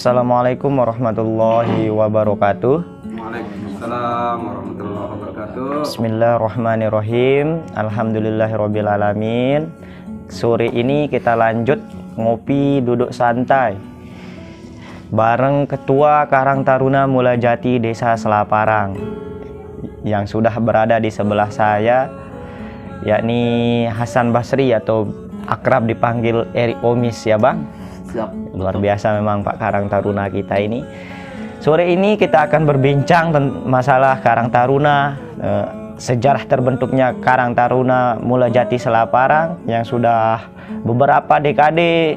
Assalamualaikum warahmatullahi wabarakatuh. Waalaikumsalam warahmatullahi wabarakatuh. Bismillahirrahmanirrahim. Alhamdulillahirabbil alamin. Sore ini kita lanjut ngopi duduk santai bareng Ketua Karang Taruna Mulajati Desa Selaparang yang sudah berada di sebelah saya, yakni Hasan Basri atau akrab dipanggil Eri Omis ya Bang. Siap. Luar biasa memang Pak Karang Taruna kita ini. Sore ini kita akan berbincang tentang masalah Karang Taruna, sejarah terbentuknya Karang Taruna Mulajati Selaparang yang sudah beberapa dekade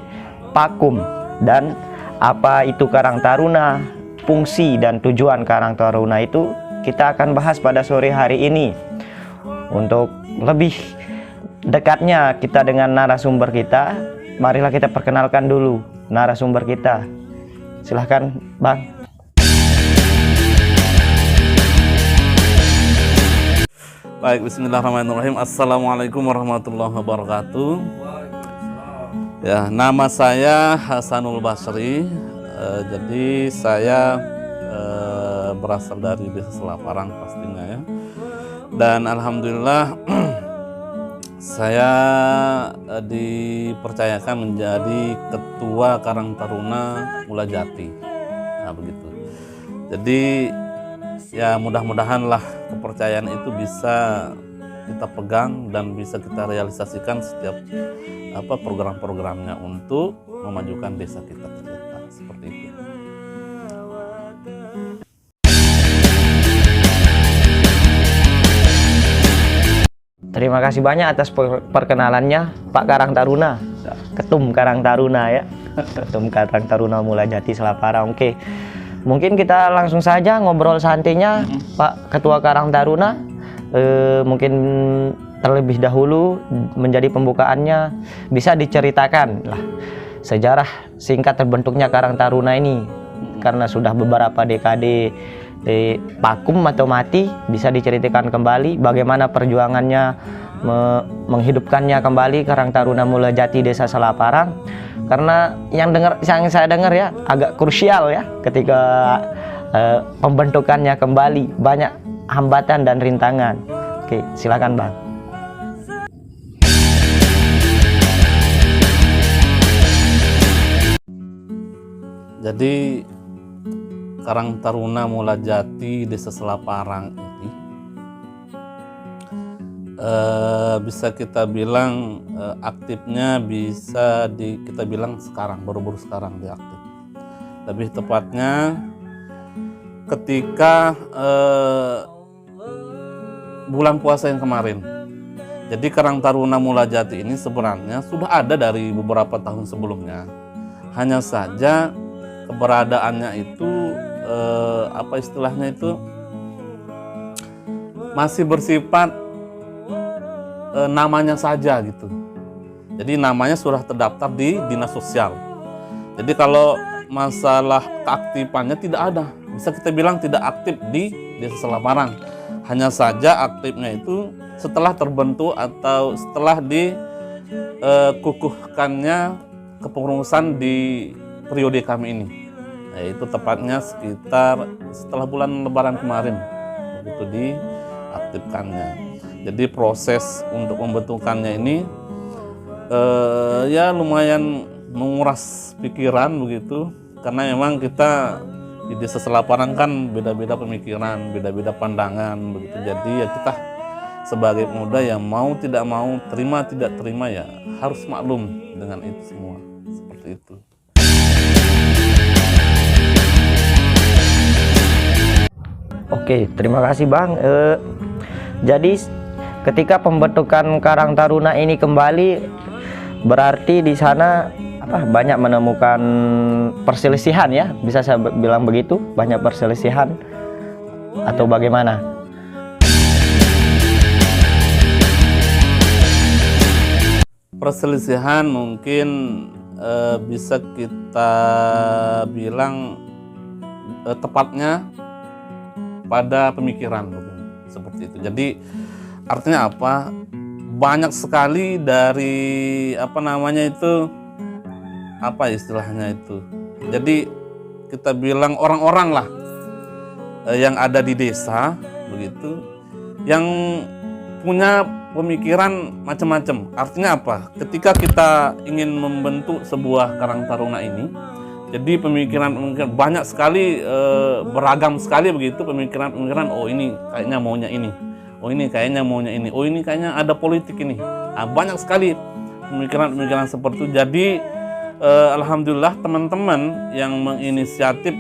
vakum, dan apa itu Karang Taruna, fungsi dan tujuan Karang Taruna itu kita akan bahas pada sore hari ini. Untuk lebih dekatnya kita dengan narasumber kita, marilah kita perkenalkan dulu narasumber kita. Silahkan Bang. Baik, bismillahirrahmanirrahim. Assalamualaikum warahmatullahi wabarakatuh. Ya, nama saya Hasanul Basri. Jadi saya berasal dari Desa Selaparang pastinya ya. Dan alhamdulillah saya dipercayakan menjadi Ketua Karang Taruna Mulajati. Nah, begitu. Jadi ya mudah-mudahan lah kepercayaan itu bisa kita pegang dan bisa kita realisasikan setiap program-programnya untuk memajukan desa kita tercinta, seperti itu. Terima kasih banyak atas perkenalannya Pak Karang Taruna, Ketum Karang Taruna ya. Ketum Karang Taruna Mulajati Selaparang. Oke, mungkin kita langsung saja ngobrol santainya Pak Ketua Karang Taruna. Mungkin terlebih dahulu menjadi pembukaannya bisa diceritakan lah sejarah singkat terbentuknya Karang Taruna ini, karena sudah beberapa dekade vakum atau mati. Bisa diceritakan kembali bagaimana perjuangannya menghidupkannya kembali Karang Taruna Mulajati Desa Selaparang, karena yang saya dengar ya agak krusial ya ketika pembentukannya kembali, banyak hambatan dan rintangan. Oke, silakan Bang. Jadi Karang Taruna Mulajati Desa Selaparang ini bisa kita bilang aktifnya bisa kita bilang sekarang, baru-baru sekarang dia aktif. Lebih tepatnya ketika bulan puasa yang kemarin. Jadi Karang Taruna Mulajati ini sebenarnya sudah ada dari beberapa tahun sebelumnya. Hanya saja keberadaannya itu istilahnya itu masih bersifat namanya saja gitu. Jadi namanya sudah terdaftar di dinas sosial. Jadi kalau masalah keaktifannya tidak ada, bisa kita bilang tidak aktif di Desa Selaparang. Hanya saja aktifnya itu setelah terbentuk atau setelah dikukuhkannya kepengurusan di periode kami ini. Itu tepatnya sekitar setelah bulan Lebaran kemarin begitu diaktifkannya. Jadi proses untuk pembentukannya ini ya lumayan menguras pikiran begitu, karena memang kita di Desa Selaparang kan beda-beda pemikiran, beda-beda pandangan begitu. Jadi ya kita sebagai pemuda yang mau tidak mau, terima tidak terima ya harus maklum dengan itu semua, seperti itu. Oke, terima kasih Bang. Jadi ketika pembentukan Karang Taruna ini kembali, berarti di sana banyak menemukan perselisihan ya, bisa saya bilang begitu, banyak perselisihan atau bagaimana? Perselisihan mungkin bisa kita bilang tepatnya pada pemikiran seperti itu. Jadi artinya apa? Banyak sekali dari istilahnya itu. Jadi kita bilang orang-orang lah yang ada di desa begitu, yang punya pemikiran macam-macam. Artinya apa? Ketika kita ingin membentuk sebuah Karang Taruna ini, jadi pemikiran banyak sekali, beragam sekali begitu pemikiran. Oh ini kayaknya maunya ini, oh ini kayaknya maunya ini, oh ini kayaknya ada politik ini. Nah, banyak sekali pemikiran seperti itu. Jadi alhamdulillah teman-teman yang menginisiatif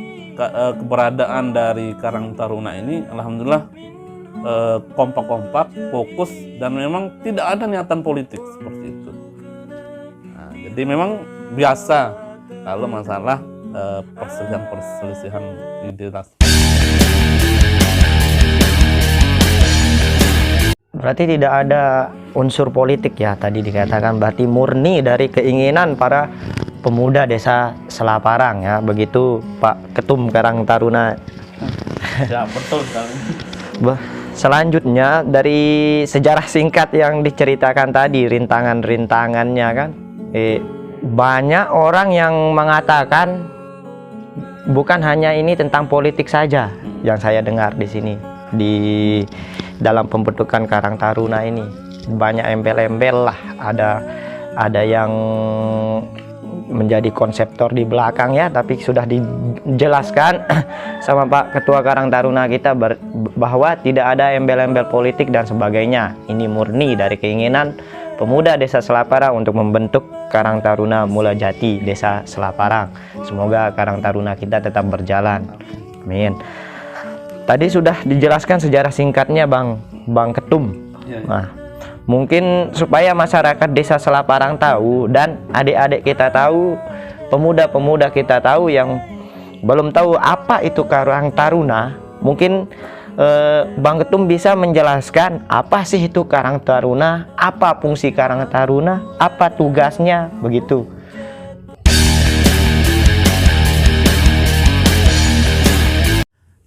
keberadaan dari Karang Taruna ini, alhamdulillah kompak-kompak, fokus, dan memang tidak ada niatan politik seperti itu. Nah, jadi memang biasa kalau masalah perselisihan identitas. Berarti tidak ada unsur politik ya, tadi dikatakan, berarti murni dari keinginan para pemuda desa Selaparang ya, begitu Pak Ketum Karang Taruna. Ya betul sekali. Selanjutnya dari sejarah singkat yang diceritakan tadi, rintangan-rintangannya kan, banyak orang yang mengatakan bukan hanya ini tentang politik saja yang saya dengar di sini, di dalam pembentukan Karang Taruna ini banyak embel-embel lah, ada yang menjadi konseptor di belakang ya, tapi sudah dijelaskan sama Pak Ketua Karang Taruna kita bahwa tidak ada embel-embel politik dan sebagainya. Ini murni dari keinginan pemuda desa Selaparang untuk membentuk Karang Taruna Mulajati desa Selaparang. Semoga Karang Taruna kita tetap berjalan, amin. Tadi sudah dijelaskan sejarah singkatnya Bang Ketum. Nah, mungkin supaya masyarakat desa Selaparang tahu dan adik-adik kita tahu, pemuda-pemuda kita tahu yang belum tahu apa itu Karang Taruna, mungkin Bang Ketum bisa menjelaskan apa sih itu Karang Taruna, apa fungsi Karang Taruna, apa tugasnya, begitu.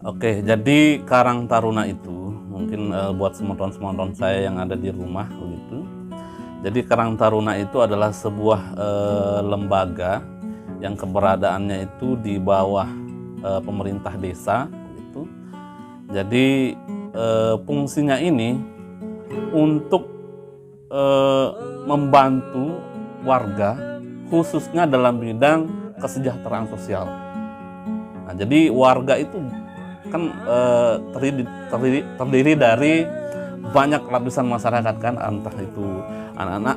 Oke, jadi Karang Taruna itu mungkin buat semodon-semodon saya yang ada di rumah begitu. Jadi Karang Taruna itu adalah sebuah lembaga yang keberadaannya itu di bawah pemerintah desa begitu. Jadi fungsinya ini untuk membantu warga khususnya dalam bidang kesejahteraan sosial. Nah, jadi warga itu kan terdiri dari banyak lapisan masyarakat kan, entah itu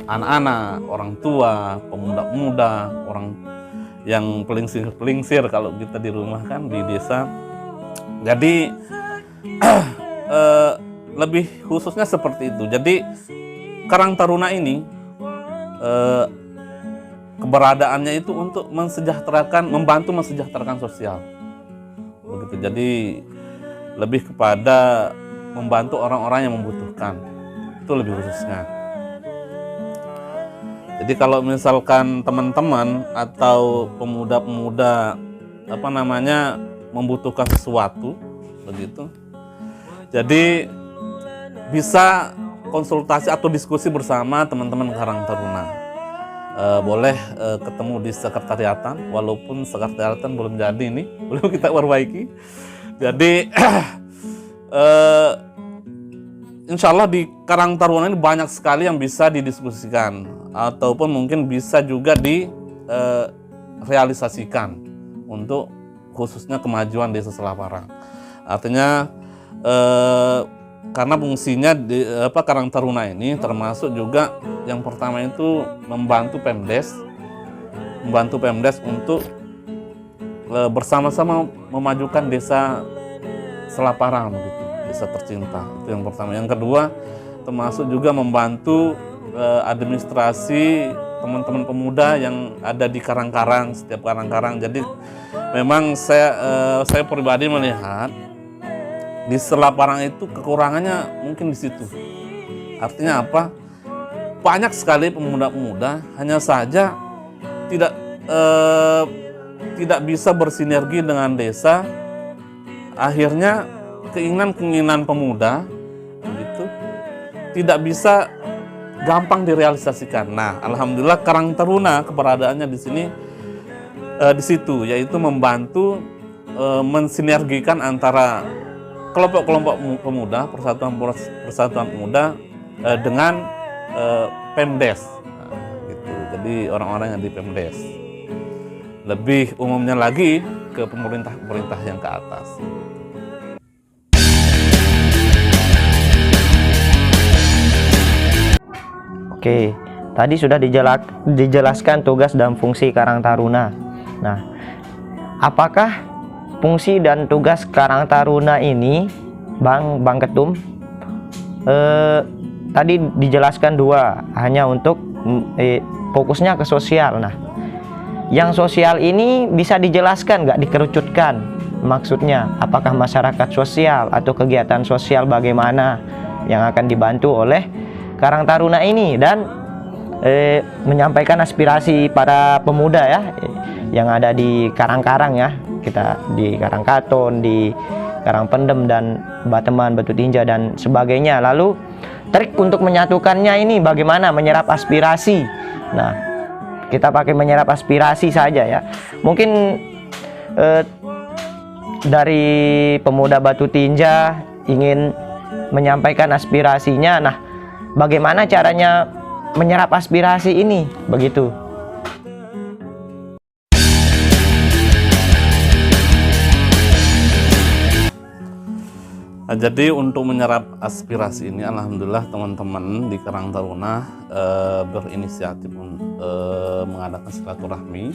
anak-anak, orang tua, pemuda-pemuda, orang yang pelingsir kalau kita di rumah kan di desa. Jadi lebih khususnya seperti itu. Jadi Karang Taruna ini keberadaannya itu untuk membantu mensejahterakan sosial. Begitu. Jadi lebih kepada membantu orang-orang yang membutuhkan, itu lebih khususnya. Jadi kalau misalkan teman-teman atau pemuda-pemuda membutuhkan sesuatu begitu, jadi bisa konsultasi atau diskusi bersama teman-teman Karang Taruna. Boleh ketemu di sekretariatan, walaupun sekretariatan belum jadi ini, belum kita perbaiki. Jadi insya Allah di Karang Taruna ini banyak sekali yang bisa didiskusikan ataupun mungkin bisa juga direalisasikan untuk khususnya kemajuan desa Selaparang. Artinya karena fungsinya Karang Taruna ini termasuk juga yang pertama itu membantu Pemdes untuk bersama-sama memajukan desa Selaparang begitu, desa tercinta. Itu yang pertama. Yang kedua termasuk juga membantu administrasi teman-teman pemuda yang ada di karang-karang, setiap karang-karang. Jadi memang saya pribadi melihat di Selaparang itu kekurangannya mungkin di situ. Artinya apa? Banyak sekali pemuda-pemuda, hanya saja tidak bisa bersinergi dengan desa. Akhirnya keinginan pemuda gitu tidak bisa gampang direalisasikan. Nah, alhamdulillah Karang Taruna keberadaannya di sini di situ, yaitu membantu mensinergikan antara kelompok-kelompok pemuda, persatuan pemuda dengan Pemdes. Nah, gitu. Jadi orang-orang yang di Pemdes. Lebih umumnya lagi ke pemerintah yang ke atas. Oke, tadi sudah dijelaskan tugas dan fungsi Karang Taruna. Nah, apakah fungsi dan tugas Karang Taruna ini, Bang Ketum, tadi dijelaskan dua, hanya untuk fokusnya ke sosial. Nah, yang sosial ini bisa dijelaskan nggak, dikerucutkan? Maksudnya, apakah masyarakat sosial atau kegiatan sosial bagaimana yang akan dibantu oleh Karang Taruna ini, dan menyampaikan aspirasi para pemuda ya yang ada di Karang-Karang ya, kita di Karangkaton, di Karangpendem dan Bateman, Batu Tinja dan sebagainya. Lalu trik untuk menyatukannya ini bagaimana, menyerap aspirasi. Nah, kita pakai menyerap aspirasi saja ya. Mungkin dari pemuda Batu Tinja ingin menyampaikan aspirasinya. Nah, bagaimana caranya menyerap aspirasi ini, begitu? Nah, jadi untuk menyerap aspirasi ini, alhamdulillah teman-teman di Karang Taruna berinisiatif mengadakan silaturahmi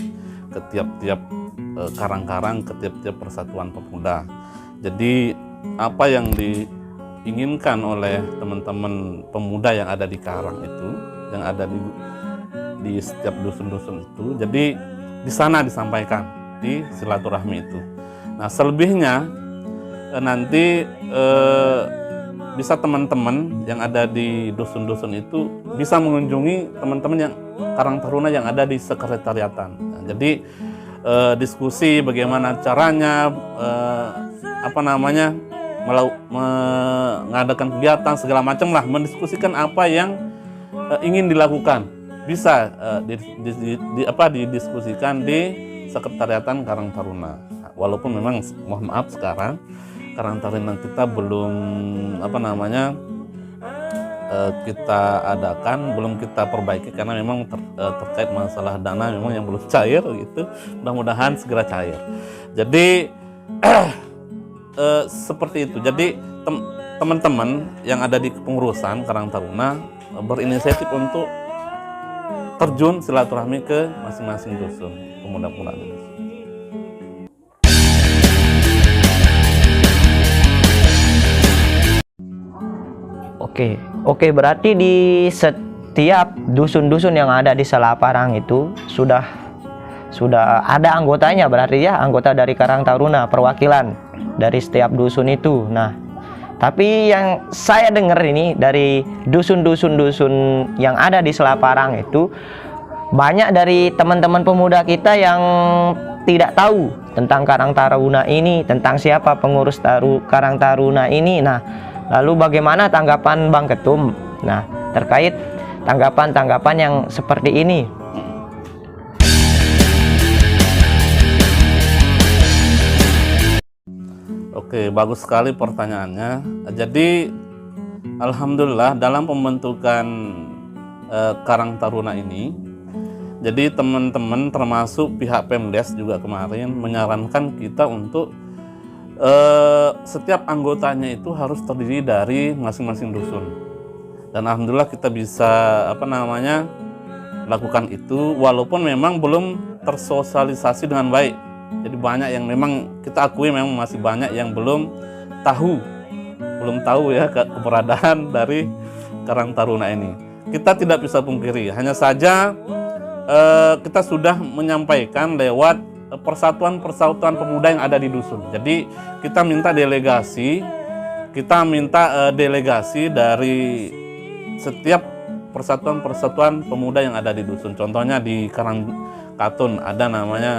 ke tiap-tiap karang-karang, ke tiap-tiap persatuan pemuda. Jadi apa yang diinginkan oleh teman-teman pemuda yang ada di Karang itu, yang ada di setiap dusun-dusun itu, jadi di sana disampaikan di silaturahmi itu. Nah, selebihnya nanti bisa teman-teman yang ada di dusun-dusun itu bisa mengunjungi teman-teman yang Karang Taruna yang ada di sekretariatan. Nah, jadi diskusi bagaimana caranya mengadakan kegiatan segala macam lah, mendiskusikan apa yang ingin dilakukan, bisa didiskusikan di sekretariatan Karang Taruna. Nah, walaupun memang mohon maaf sekarang Karang Taruna kita belum kita adakan, belum kita perbaiki karena memang terkait masalah dana memang yang belum cair gitu. Mudah-mudahan segera cair. Jadi seperti itu. Jadi teman-teman yang ada di kepengurusan Karang Taruna berinisiatif untuk terjun silaturahmi ke masing-masing dusun, pemuda-pemuda di dusun. Oke, berarti di setiap dusun-dusun yang ada di Selaparang itu sudah ada anggotanya, berarti ya, anggota dari Karang Taruna, perwakilan dari setiap dusun itu. Nah, tapi yang saya dengar ini dari dusun-dusun yang ada di Selaparang itu, banyak dari teman-teman pemuda kita yang tidak tahu tentang Karang Taruna ini, tentang siapa pengurus Karang Taruna ini. Nah, lalu bagaimana tanggapan Bang Ketum? Nah, terkait tanggapan-tanggapan yang seperti ini. Oke, bagus sekali pertanyaannya. Jadi, alhamdulillah dalam pembentukan Karang Taruna ini, jadi teman-teman termasuk pihak Pemdes juga kemarin menyarankan kita untuk setiap anggotanya itu harus terdiri dari masing-masing dusun. Dan alhamdulillah kita bisa lakukan itu walaupun memang belum tersosialisasi dengan baik. Jadi banyak yang memang kita akui memang masih banyak yang belum tahu ya keberadaan dari Karang Taruna ini. Kita tidak bisa pungkiri, hanya saja kita sudah menyampaikan lewat persatuan-persatuan pemuda yang ada di dusun. Jadi kita minta delegasi dari setiap persatuan-persatuan pemuda yang ada di dusun. Contohnya di Karangkaton ada namanya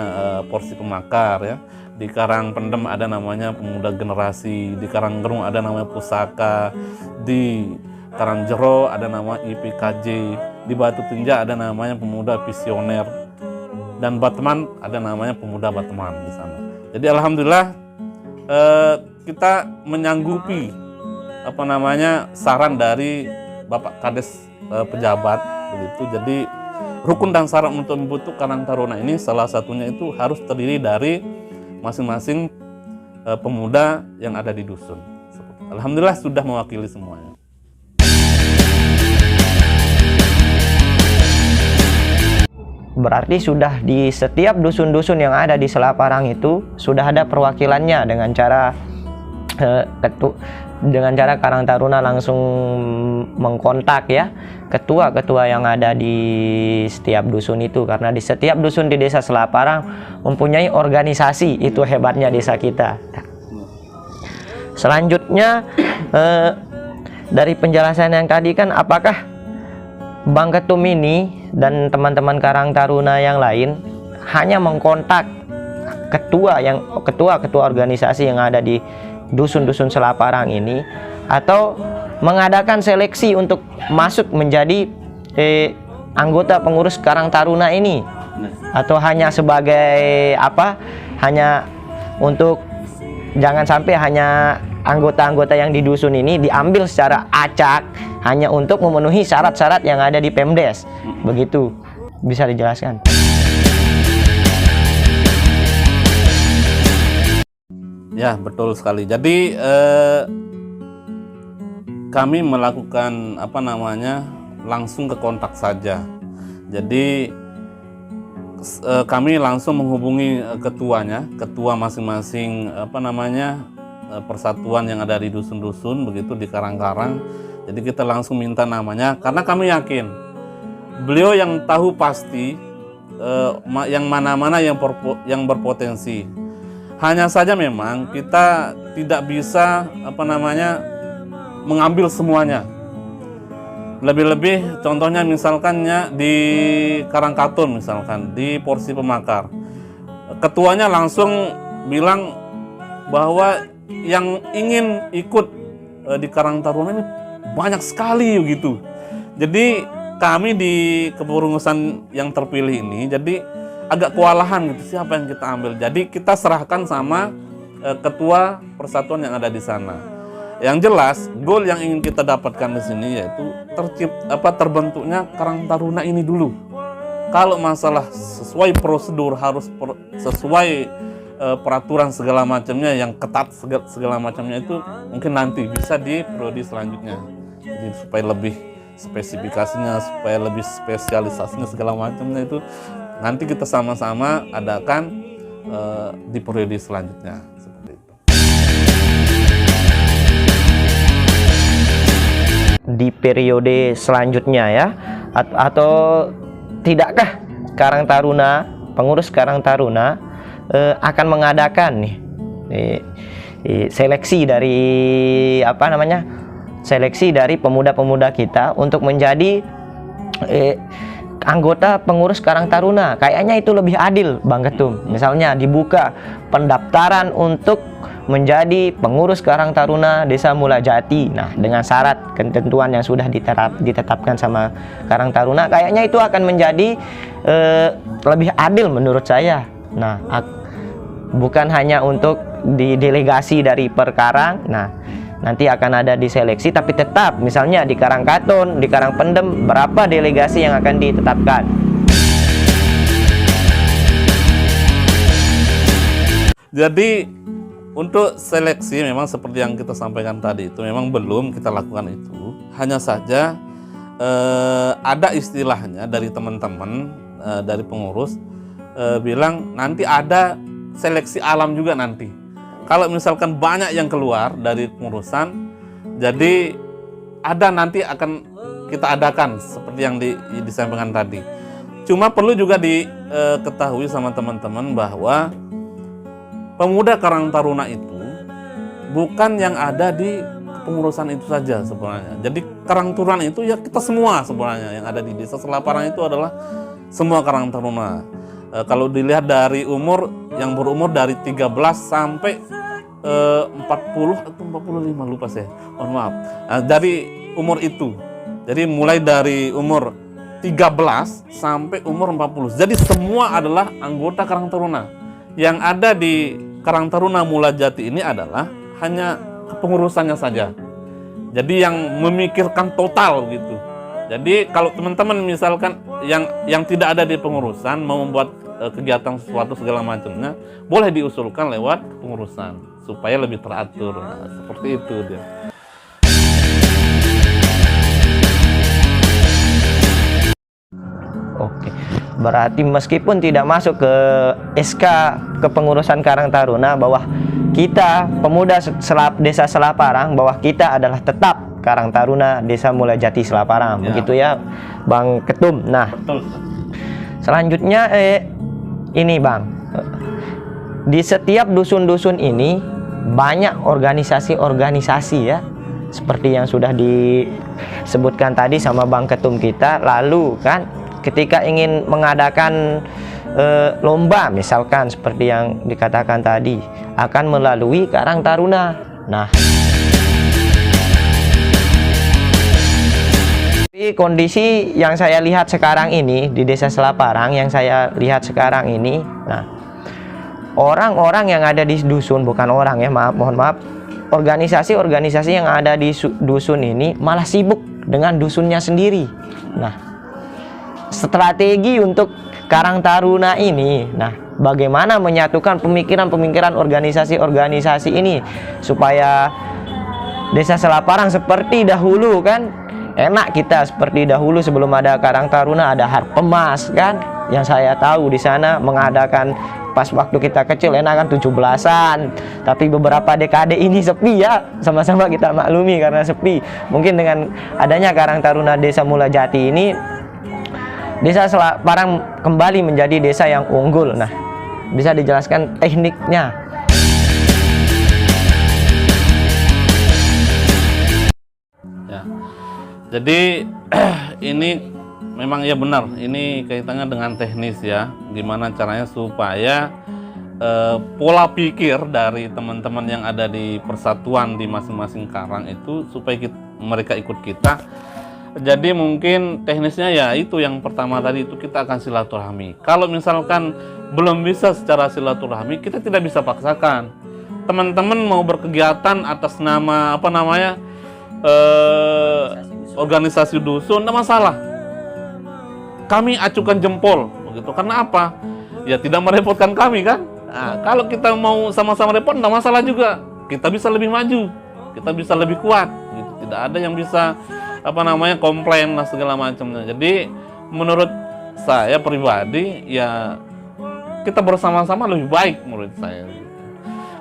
Porsi Pemakar ya. Di Karangpendem ada namanya Pemuda Generasi, di Karanggerung ada namanya Pusaka, di Karangjero ada nama IPKJ, di Batu Tinja ada namanya Pemuda Visioner, dan Bateman ada namanya Pemuda Bateman di sana. Jadi alhamdulillah kita menyanggupi saran dari Bapak Kades pejabat begitu. Jadi rukun dan syarat untuk membentuk Karang Taruna ini salah satunya itu harus terdiri dari masing-masing pemuda yang ada di dusun. Alhamdulillah sudah mewakili semuanya. Berarti sudah di setiap dusun-dusun yang ada di Selaparang itu sudah ada perwakilannya dengan cara Karang Taruna langsung mengkontak ya ketua-ketua yang ada di setiap dusun itu, karena di setiap dusun di desa Selaparang mempunyai organisasi. Itu hebatnya desa kita. Selanjutnya dari penjelasan yang tadi kan, apakah Bang Ketum ini dan teman-teman Karang Taruna yang lain hanya mengkontak ketua organisasi yang ada di dusun-dusun Selaparang ini, atau mengadakan seleksi untuk masuk menjadi anggota pengurus Karang Taruna ini, atau hanya sebagai hanya untuk jangan sampai hanya anggota-anggota yang di dusun ini diambil secara acak hanya untuk memenuhi syarat-syarat yang ada di Pemdes. Begitu, bisa dijelaskan? Ya, betul sekali. Jadi kami melakukan langsung ke kontak saja. Jadi kami langsung menghubungi ketua masing-masing persatuan yang ada di dusun-dusun begitu di Karang-Karang. Jadi kita langsung minta namanya karena kami yakin beliau yang tahu pasti yang mana-mana yang berpotensi. Hanya saja memang kita tidak bisa mengambil semuanya. Lebih-lebih contohnya misalkannya di Karangkatun misalkan di Porsi Pemakar. Ketuanya langsung bilang bahwa yang ingin ikut di Karang Taruna ini banyak sekali gitu. Jadi kami di kepengurusan yang terpilih ini jadi agak kewalahan gitu, siapa yang kita ambil. Jadi kita serahkan sama ketua persatuan yang ada di sana. Yang jelas, goal yang ingin kita dapatkan di sini yaitu terbentuknya Karang Taruna ini dulu. Kalau masalah sesuai prosedur harus sesuai peraturan segala macamnya yang ketat segala macamnya itu mungkin nanti bisa di periode selanjutnya. Jadi supaya lebih spesifikasinya, supaya lebih spesialisasinya segala macamnya itu nanti kita sama-sama adakan di periode selanjutnya seperti itu. Di periode selanjutnya ya, atau tidakkah Karang Taruna, pengurus Karang Taruna akan mengadakan seleksi dari seleksi dari pemuda-pemuda kita untuk menjadi anggota pengurus Karang Taruna? Kayaknya itu lebih adil, Bang Ketum. Misalnya dibuka pendaftaran untuk menjadi pengurus Karang Taruna Desa Mulajati. Nah, dengan syarat ketentuan yang sudah ditetapkan sama Karang Taruna, kayaknya itu akan menjadi lebih adil menurut saya. Nah, bukan hanya untuk di delegasi dari Perkarang. Nah, nanti akan ada diseleksi, tapi tetap misalnya di Karangkaton, di Karangpendem, berapa delegasi yang akan ditetapkan. Jadi untuk seleksi memang seperti yang kita sampaikan tadi itu memang belum kita lakukan itu. Hanya saja ada istilahnya dari teman-teman dari pengurus bilang nanti ada seleksi alam juga nanti. Kalau misalkan banyak yang keluar dari pengurusan, jadi ada nanti akan kita adakan seperti yang disampaikan tadi. Cuma perlu juga diketahui sama teman-teman bahwa pemuda Karang Taruna itu bukan yang ada di kepengurusan itu saja sebenarnya. Jadi Karang Taruna itu ya kita semua sebenarnya yang ada di desa Selaparang itu adalah semua Karang Taruna. Kalau dilihat dari umur yang berumur dari 13 sampai 40 atau 45 lupa saya, mohon maaf. Dari umur itu, jadi mulai dari umur 13 sampai umur 40. Jadi semua adalah anggota Karang Taruna yang ada di Karang Taruna Mulajati ini adalah hanya kepengurusannya saja. Jadi yang memikirkan total gitu. Jadi kalau teman-teman misalkan yang tidak ada di pengurusan mau membuat kegiatan sesuatu segala macamnya, boleh diusulkan lewat pengurusan supaya lebih teratur. Nah, seperti itu dia. Oke, berarti meskipun tidak masuk ke SK kepengurusan Karang Taruna bahwa kita pemuda Desa Selaparang bahwa kita adalah tetap Karang Taruna Desa Mulajati Selaparang, begitu ya, Bang Ketum. Nah, Betul. selanjutnya ini Bang, di setiap dusun-dusun ini banyak organisasi-organisasi ya, seperti yang sudah disebutkan tadi sama Bang Ketum kita. Lalu kan ketika ingin mengadakan lomba misalkan seperti yang dikatakan tadi akan melalui Karang Taruna. Nah, kondisi yang saya lihat sekarang ini di Desa Selaparang, yang saya lihat sekarang ini, nah, orang-orang yang ada di dusun, bukan orang ya, mohon maaf, organisasi-organisasi yang ada di dusun ini malah sibuk dengan dusunnya sendiri. Nah, strategi untuk Karang Taruna ini, nah, bagaimana menyatukan pemikiran-pemikiran organisasi-organisasi ini supaya Desa Selaparang seperti dahulu kan, enak kita seperti dahulu sebelum ada Karang Taruna, ada Harpemas kan, yang saya tahu di sana mengadakan pas waktu kita kecil enak kan 17-an, tapi beberapa dekade ini sepi ya, sama-sama kita maklumi karena sepi. Mungkin dengan adanya Karang Taruna Desa Mulajati ini, Desa Selaparang kembali menjadi desa yang unggul. Nah, bisa dijelaskan tekniknya? Ya. Jadi ini memang ya benar, ini kaitannya dengan teknis ya. Gimana caranya supaya pola pikir dari teman-teman yang ada di persatuan di masing-masing karang itu supaya mereka ikut kita. Jadi mungkin teknisnya ya itu yang pertama tadi itu kita akan silaturahmi. Kalau misalkan belum bisa secara silaturahmi, kita tidak bisa paksakan. Teman-teman mau berkegiatan atas nama apa namanya organisasi dusun, tidak masalah. Kami acukan jempol, begitu. Karena apa? Ya tidak merepotkan kami kan. Nah, kalau kita mau sama-sama repot, tidak masalah juga. Kita bisa lebih maju, kita bisa lebih kuat. Gitu. Tidak ada yang bisa apa namanya komplain lah segala macamnya. Jadi menurut saya pribadi ya kita bersama-sama lebih baik menurut saya.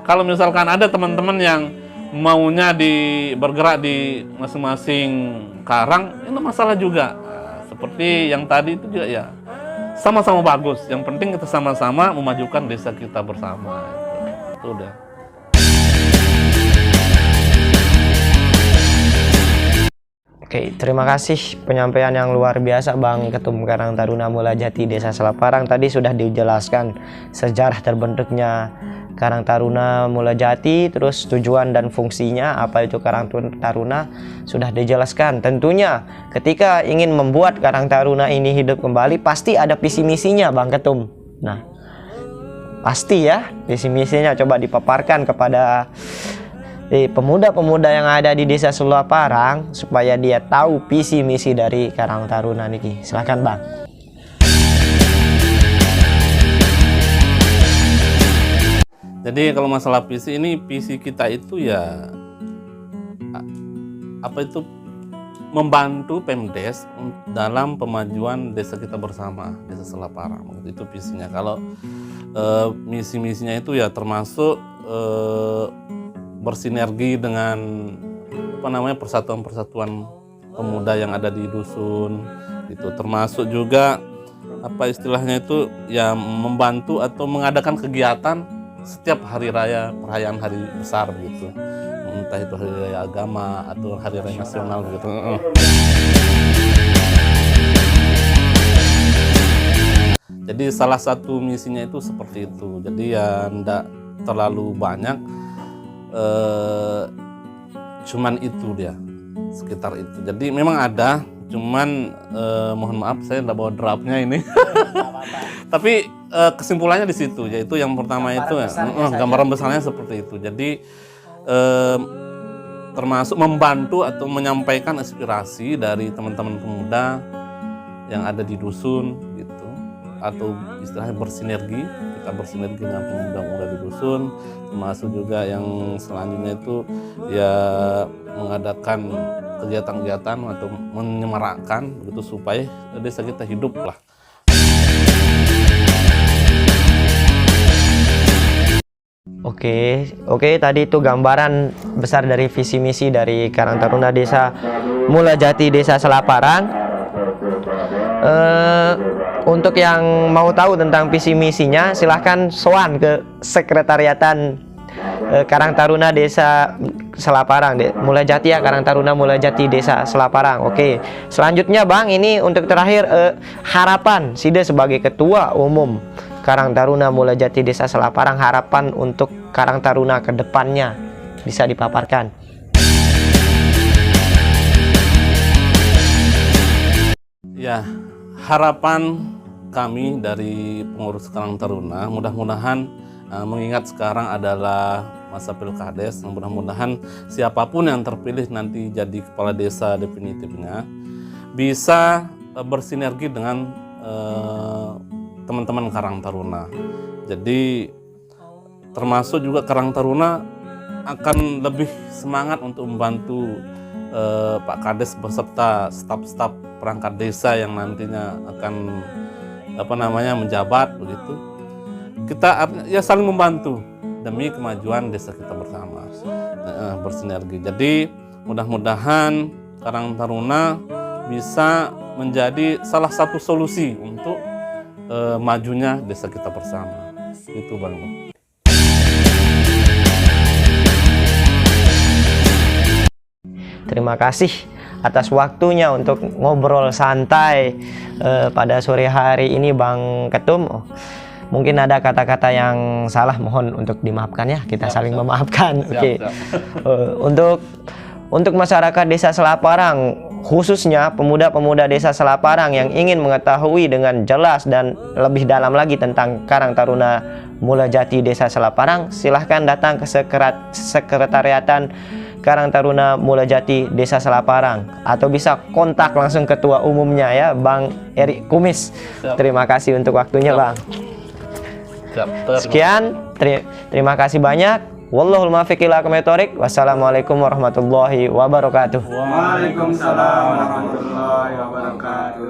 Kalau misalkan ada teman-teman yang maunya bergerak di masing-masing karang, itu masalah juga. Nah, seperti yang tadi itu juga ya sama-sama bagus. Yang penting kita sama-sama memajukan desa kita bersama. Itu udah. Oke, terima kasih penyampaian yang luar biasa Bang Ketum Karang Taruna Mulajati Desa Selaparang. Tadi sudah dijelaskan sejarah terbentuknya Karang Taruna Mulajati, terus tujuan dan fungsinya, apa itu Karang Taruna, sudah dijelaskan. Tentunya ketika ingin membuat Karang Taruna ini hidup kembali, pasti ada visi misinya Bang Ketum. Nah, pasti ya visi misinya coba dipaparkan kepada pemuda-pemuda yang ada di Desa Selaparang supaya dia tahu visi misi dari Karang Taruna niki. Silakan Bang. Jadi kalau masalah visi ini, visi kita itu ya apa itu membantu Pemdes dalam pemajuan desa kita bersama, Desa Selaparang. Itu visinya. Kalau misi-misinya itu ya termasuk bersinergi dengan apa namanya persatuan-persatuan pemuda yang ada di dusun gitu, termasuk juga apa istilahnya itu ya membantu atau mengadakan kegiatan setiap hari raya, perayaan hari besar gitu, entah itu hari raya agama atau hari raya nasional gitu. Jadi salah satu misinya itu seperti itu. Jadi ya enggak terlalu banyak, cuman itu dia, sekitar itu. Jadi memang ada, cuman mohon maaf saya enggak bawa draftnya ini. Tapi kesimpulannya di situ, yaitu yang pertama itu gambaran besarnya seperti itu. Jadi termasuk membantu atau menyampaikan aspirasi dari teman-teman pemuda yang ada di dusun gitu, atau istilahnya bersinergi, kita bersinergi dengan pemuda-pemuda di dusun, termasuk juga yang selanjutnya itu ya mengadakan kegiatan-kegiatan atau menyemarakkan begitu supaya desa kita hidup lah. Oke, tadi itu gambaran besar dari visi misi dari Karang Taruna Desa Mulajati Desa Selaparang. Untuk yang mau tahu tentang visi misinya, silahkan sowan ke sekretariatan Karang Taruna Desa Selaparang, Mulajati ya, Karang Taruna Mulajati Desa Selaparang. Oke, selanjutnya Bang, ini untuk terakhir harapan Side sebagai Ketua Umum Karang Taruna Mulajati Desa Selaparang, harapan untuk Karang Taruna ke depannya bisa dipaparkan. Ya, harapan kami dari pengurus Karang Taruna mudah-mudahan mengingat sekarang adalah masa pilkades, mudah-mudahan siapapun yang terpilih nanti jadi kepala desa definitifnya bisa bersinergi dengan teman-teman Karang Taruna. Jadi termasuk juga Karang Taruna akan lebih semangat untuk membantu Pak Kades beserta staf-staf perangkat desa yang nantinya akan menjabat begitu. Kita ya saling membantu demi kemajuan desa kita bersama, bersinergi. Jadi mudah-mudahan Karang Taruna bisa menjadi salah satu solusi untuk majunya desa kita bersama. Itu Bang. Terima kasih atas waktunya untuk ngobrol santai pada sore hari ini Bang Ketum. Mungkin ada kata-kata yang salah, mohon untuk dimaafkan ya, kita saling memaafkan. Oke. Untuk masyarakat Desa Selaparang, khususnya pemuda-pemuda Desa Selaparang yang ingin mengetahui dengan jelas dan lebih dalam lagi tentang Karang Taruna Mulajati Desa Selaparang, silahkan datang ke sekretariatan Karang Taruna Mulajati Desa Selaparang, atau bisa kontak langsung ketua umumnya ya, Bang Eri Kumis. Terima kasih untuk waktunya Bang. Sekian, terima kasih banyak. Wallahul muwaffiq ila aqwamit thoriq. Wassalamualaikum warahmatullahi wabarakatuh. Waalaikumsalam warahmatullahi wabarakatuh.